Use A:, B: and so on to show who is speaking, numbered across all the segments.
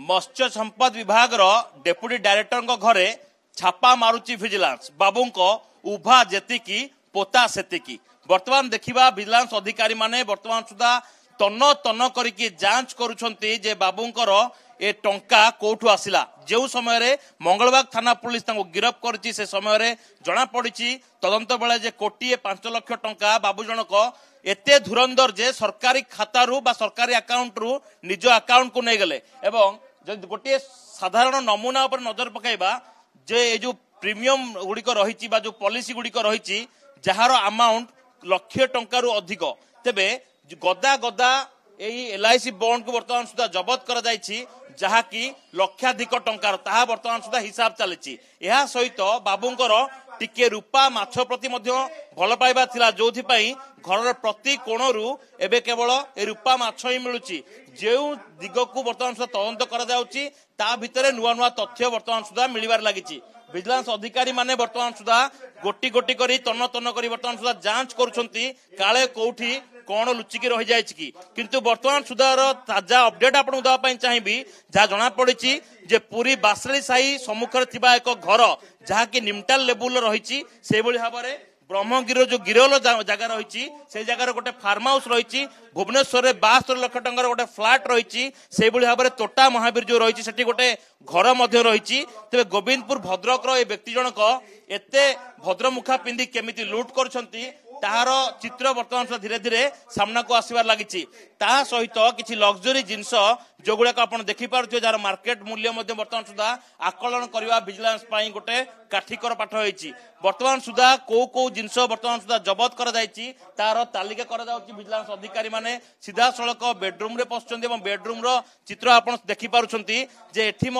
A: मत्स्य संपद विभाग deputy director घरे छापा मारुची विजिलेंस बाबू उभा जेतिकी पोता सेतिकी वर्तमान देखिबा विजिलेंस अधिकारी माने वर्तमान सुधा तन तन करिकी जांच करुछंती जे बाबूंकर ए टंका कोठु आसिला जो समय रे मंगलबाग थाना पुलिस ताको गिरफ करची से समय रे जना पड़िची तदंत बेले जे कोटी 5 लाख टंका बाबू जनक एते धुरंधर जे सरकारी खातारू बा सरकारी अकाउंट रु निज अकाउंट को नहीं गले एवं जब गोटे साधारण नमूना पर नजर पकाइबा जे ए जो प्रीमियम गुड़िक रही जो पॉलिसी गुड़िक रही जार अमाउंट लक्ष टंकार अधिक तेबे गदा गदा यही एलआईसी बॉन्ड को वर्तमान सुधा जबत कर जहाँकि लक्षाधिक टंकार ताहा वर्तमान सुधा हिसाब चली सहित बाबूंकर टिके रूपा माछ प्रति भल पाइबा थिला जोथि पई घर प्रति कोणरू एबे केवल ए रूपा माछ ही मिलुची जो दिग को वर्तमान सुधा तदंत करा जाउची ता भितरे नुआ नुआ तथ्य वर्तमान सुधा मिलिबार लागिची विजिलेंस अधिकारी माने वर्तमान सुधा गोटी गोटी करी तन तन करी वर्तमान सुधा जांच करुछंती काले कोठी कौन लुचिकी रही जाए कि किंतु वर्तमान सुधार ताजा अपडेट आपको देवाई चाहिए जहाँ जना पड़ी जे पूरी बासली साही सम्मुखें थिबा एक घर जहाँकि निमटाल लेवल रही से भाव में ब्रह्मगिर जो गिरोल जगह रही से जगह गोटे फार्म हाउस रही भुवनेश्वर में 72 लाख टंकार गोटे फ्लाट रही से भाव में तोटा महावीर जो रही से गोटे घर रही तेज गोविंदपुर भद्रक व्यक्ति जनक एत भद्रमुखा पिंधि केमिति लुट कर तार चित्र वर्तमान धीरे धीरे सामना को आसबार लगी सहित किसी लग्जरी जिनस जो गुड़ाक आप देखिपे जार मार्केट मूल्य वर्तमान सुधा आकलन करने विजिलेंस गोटे काठिकर पाठ होती वर्तमान सुधा कौ जिनस वर्तमान सुधा जबत कर तालिका विजिलेंस अधिकारी माने सीधा सड़क बेडरूम रे पशुंट बेडरूम चित्र आप देखिपुंट जे एठी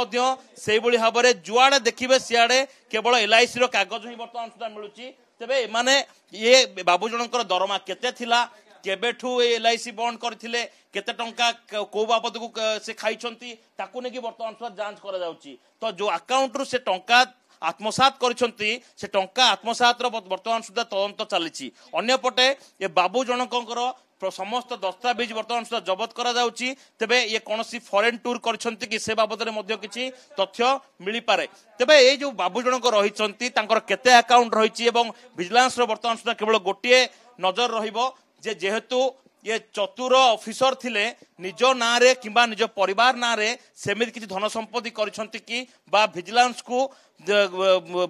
A: से भाव में जुआड़े देखिए सियाड़े केवल एलआईसी कागज ही वर्तमान सुधा मिलूची तेबे माने ये बाबू जनकर दरमा केते थिला केबेठू एलआईसी बंद करथिले केते टंका को बाबद को से खाइछंती ताकू नेकी वर्तमान सुधा जांच करा जाउची तो जो अकाउंट रु से टंका आत्मसात करिछंती से टंका आत्मसात वर्तमान सुधा तदंत चली अन्यपटे ये बाबू जनकर समस्त दस्तावेज वर्तमान सुधा जबत करा जाउची तेबे ये कोनसी फॉरेन टूर करछंती कि से बाबद रे मध्य किछि तथ्य मिली पारे तेबे ए जो बाबू जनक रहिछंती तांकर केते अकाउंट रहिछि एवं विजिलेंस रो वर्तमान सुधा केवल गोटिए नजर रहिबो जे जेहेतु ये चतुर ऑफिसर थिले निज ना रे किंबा निज परिवार ना रे सेमित किछि धन संपत्ति करिसंती कि बा विजिलेंस को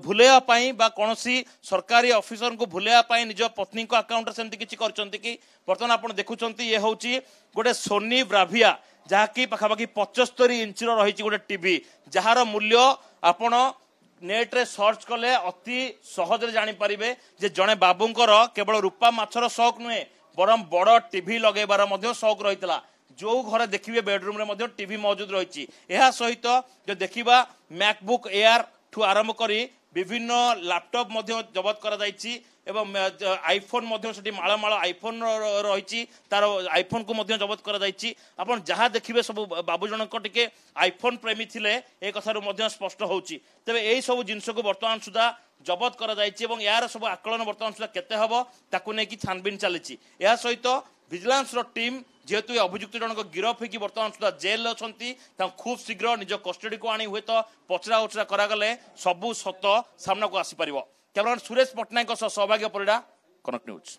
A: भूलेया पाई बा कोनसी सरकारी ऑफिसर को भूलेया पाई निज पत्नी को अकाउंट सेमती किछि करचंती कि वर्तमान आपण देखुचंती ये होची गोटे सोनी ब्राविया जहाँकि पाखापाखि 75 इंच रही गोटे टीवी जार मूल्य आपण नेट रे सर्च कले अति सहज जानीपारे जे जड़े बाबूंकर केवल रूपा माछर शौक नुहे बरम बड़ टीवी लगेबार शौक रही जो घर देखिए बेडरूम रे टीवी मौजूद रही सहित जो देखा मैकबुक एयर ठू आरंभ करी विभिन्न लैपटॉप जबत कर एवं आईफोन माला माला आईफोन रही तार आईफोन को जबत कर जहाँ देखिए सब बाबू जनक टिके आईफोन प्रेमी थिले ए कथार स्पष्ट होची तेबे एई सब जिनस को वर्तमान सुधा जबत कर यार सब आकलन वर्तमान सुधा केते हबो ताकू नै कि छानबीन चली सहित विजिलेंस टीम जेहेतु अभियुक्त जनक गिरफ होगी वर्तमान सुधा जेल अच्छा खूब शीघ्र निज कस्टडी को आनी हुए तो पचरा उचरा करागले सबू सत सामना को आसीपर कैमरामैन सुरेश पट्टनायक सौभाग्य परिड़ा कनक न्यूज।